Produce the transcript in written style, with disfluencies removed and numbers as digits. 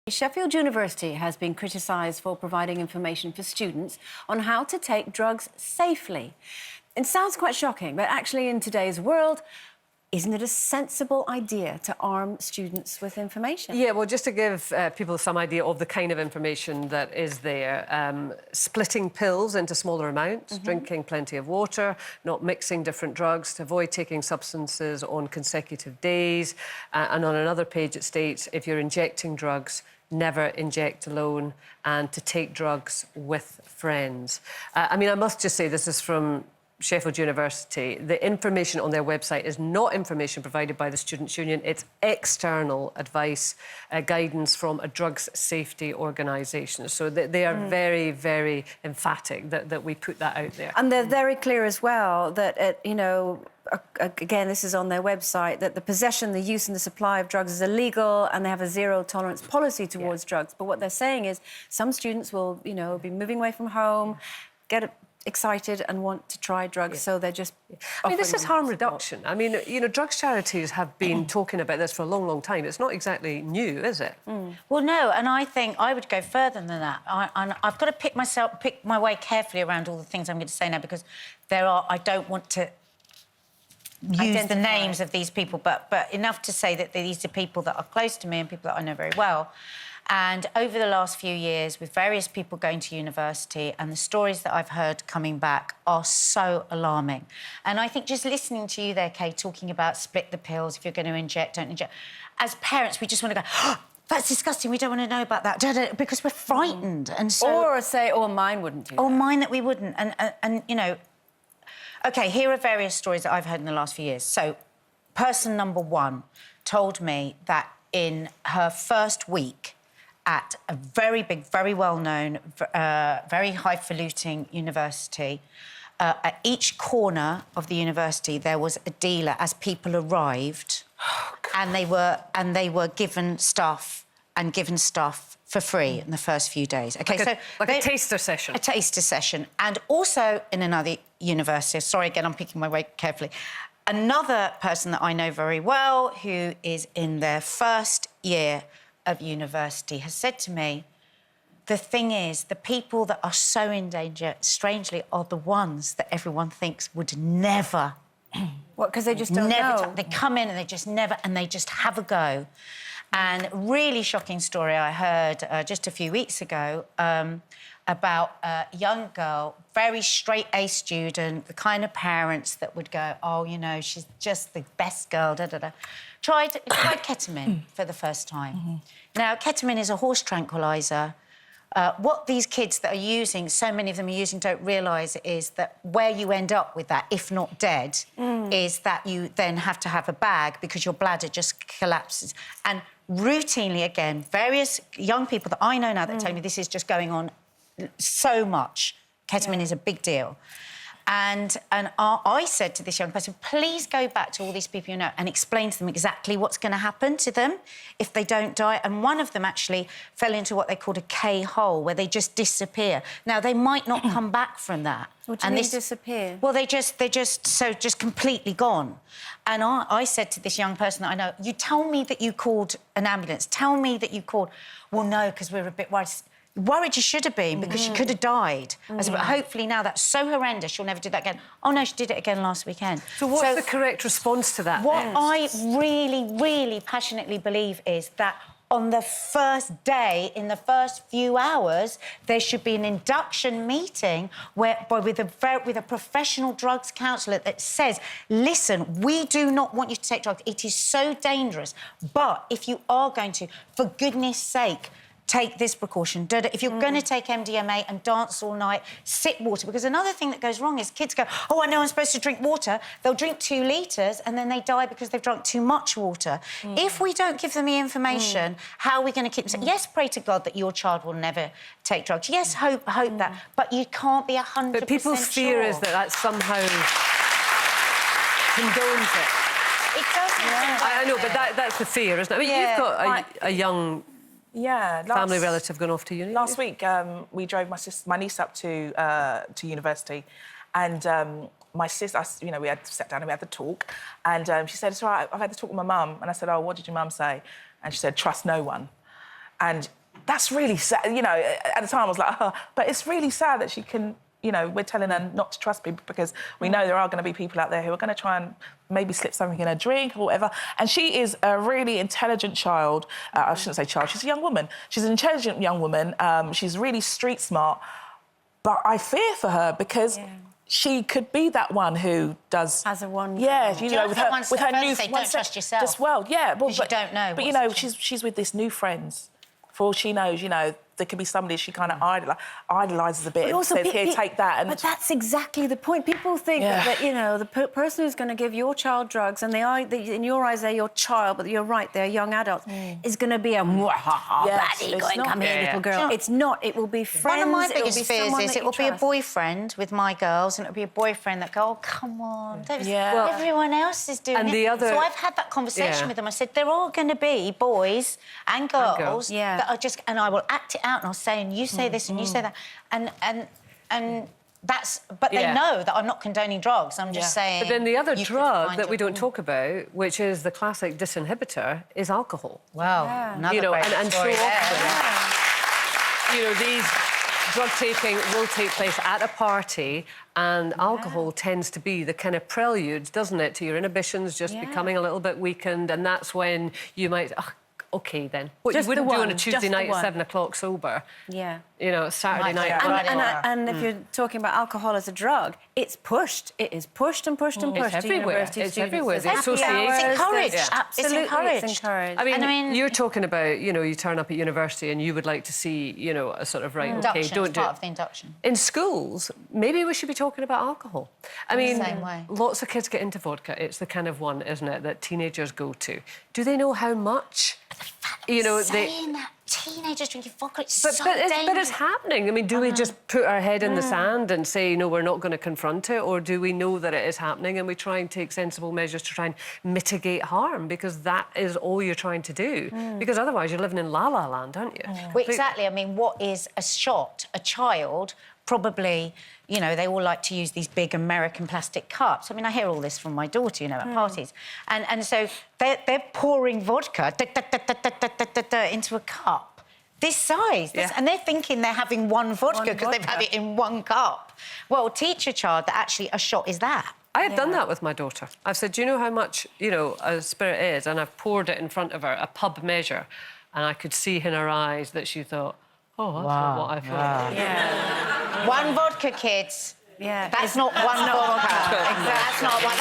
Sheffield University has been criticised for providing information for students on how to take drugs safely. It sounds quite shocking, but actually in today's world, isn't it a sensible idea to arm students with information? Yeah, well, just to give people some idea of the kind of information that is there, splitting pills into smaller amounts, drinking plenty of water, not mixing different drugs, to avoid taking substances on consecutive days. And on another page it states, if you're injecting drugs, never inject alone, and to take drugs with friends. I mean, I must just say, this is from Sheffield University. The information on their website is not information provided by the Students' Union. It's external advice, guidance from a drugs safety organisation. So they are very, very emphatic that we put that out there. And they're very clear as well that, again, this is on their website, that the possession, the use and the supply of drugs is illegal, and they have a zero-tolerance policy towards drugs. But what they're saying is some students will, be moving away from home, get excited and want to try drugs, so they're just... I mean, this is harm reduction. I mean, drugs charities have been talking about this for a long, long time. It's not exactly new, is it? Well, no, and I think I would go further than that. I've got to pick my way carefully around all the things I'm going to say now, because I don't want to use the names of these people, but enough to say that these are people that are close to me and people that I know very well. And over the last few years, with various people going to university, and the stories that I've heard coming back are so alarming. And I think just listening to you there, Kaye, talking about split the pills, if you're going to inject, don't inject. As parents, we just want to go, oh, that's disgusting, we don't want to know about that, because we're frightened. And so... Or say, oh, mine wouldn't do that. Or mine that we wouldn't. And OK, here are various stories that I've heard in the last few years. So, person number one told me that in her first week at a very big, very well-known, very highfalutin university, at each corner of the university there was a dealer as people arrived, and they were given stuff for free in the first few days. Okay, like a taster session. A taster session. And also in another university, sorry, again, I'm picking my way carefully, another person that I know very well, who is in their first year of university, has said to me, the thing is, the people that are so in danger, strangely, are the ones that everyone thinks would never... What, because they just don't know? They come in and they just have a go. And a really shocking story I heard just a few weeks ago about a young girl, very straight-A student, the kind of parents that would go, oh, she's just the best girl, da-da-da. Tried ketamine for the first time. Now, ketamine is a horse tranquiliser. What these kids that are using, so many of them are using, don't realise is that where you end up with that, if not dead, is that you then have to have a bag because your bladder just collapses. And routinely, again, various young people that I know now that tell me this is just going on so much. Ketamine is a big deal. And I said to this young person, please go back to all these people you know and explain to them exactly what's going to happen to them if they don't die. And one of them actually fell into what they called a Kaye hole, where they just disappear. Now, they might not come back from that. What do you mean disappear? Well, they're just completely gone. And I said to this young person that I know, you tell me that you called an ambulance. Tell me that you called... Well, no, because we're a bit worried. Worried you should have been, because she could have died. I said, but hopefully now that's so horrendous, she'll never do that again. Oh, no, she did it again last weekend. So what's the correct response to that? What I really, really passionately believe is that on the first day, in the first few hours, there should be an induction meeting with a professional drugs counsellor that says, listen, we do not want you to take drugs. It is so dangerous. But if you are going to, for goodness sake, take this precaution. If you're going to take MDMA and dance all night, sip water. Because another thing that goes wrong is kids go, oh, I know I'm supposed to drink water. They'll drink 2 litres and then they die because they've drunk too much water. If we don't give them the information, how are we going to keep them safe? Yes, pray to God that your child will never take drugs. Yes, hope that. But you can't be 100% But people's fear is that somehow condones it. It doesn't. I know, but that's the fear, isn't it? I mean, you've got a young... family relative gone off to uni. Last week, we drove my niece up to university, and my sister, we had to sit down and we had the talk, and she said, "It's all right, I've had the talk with my mum," and I said, "Oh, what did your mum say?" And she said, "Trust no one." And that's really sad. You know, at the time I was like, oh, but it's really sad that she can, you know, we're telling her not to trust people because we know there are going to be people out there who are going to try and maybe slip something in her drink or whatever. And she is a really intelligent child. I shouldn't say child, she's a young woman. She's an intelligent young woman. She's really street smart. But I fear for her because she could be that one who does... Has a one... Yeah, you know, with her new... Don't trust yourself. Just, well, yeah. Well, you don't know. But, you know, she's with this new friends. For all she knows, you know, there could be somebody she kind of idolises a bit and says, here, take that. And... But that's exactly the point. People think that, you know, the person who's going to give your child drugs, and in your eyes, they're your child, but you're right, they're young adults, is going to be a baddie going, come here, little girl. It's not. It will be friends. One of my biggest fears is it will be a boyfriend with my girls, and it'll be a boyfriend that go, oh, come on, everyone else is doing it. So I've had that conversation with them. I said, there are going to be boys and girls that are just... And I will act it out and I'll say, and you say this and you say that. And that's... But they know that I'm not condoning drugs. I'm just saying... But then the other drug that we don't talk about, which is the classic disinhibitor, is alcohol. Wow, another great story so often, you know, these drug taking will take place at a party, and alcohol tends to be the kind of prelude, doesn't it, to your inhibitions just becoming a little bit weakened, and that's when you might... OK, then. What just you wouldn't do on a just Tuesday night at 7 o'clock sober. Yeah. You know, Saturday night. And if you're talking about alcohol as a drug, it's pushed. It is pushed and pushed and pushed. It's everywhere. It's everywhere. The It's encouraged. Absolutely, it's encouraged. I mean, you're talking about, you know, you turn up at university and you would like to see, you know, a sort of, right, OK, don't do it. Part of the induction. In schools, maybe we should be talking about alcohol. I mean, same way. Lots of kids get into vodka. It's the kind of one, isn't it, that teenagers go to. Do they know how much? You know, saying that teenagers drinking vodka, it's but dangerous. it's happening. I mean, do we just put our head in the sand and say, no, we're not going to confront it, or do we know that it is happening and we try and take sensible measures to try and mitigate harm, because that is all you're trying to do? Because otherwise you're living in la-la land, aren't you? Well, exactly. I mean, what is a shot? A child probably, you know, they all like to use these big American plastic cups. I mean, I hear all this from my daughter, you know, at parties. And so they're pouring vodka into a cup this size. And they're thinking they're having one vodka because they've had it in one cup. Well, teach a child that actually a shot is that. I have done that with my daughter. I've said, do you know how much, you know, a spirit is? And I've poured it in front of her, a pub measure, and I could see in her eyes that she thought, oh, that's not what I thought. Yeah. One vodka, kids. Yeah. That's not one vodka. Exactly. That's not one.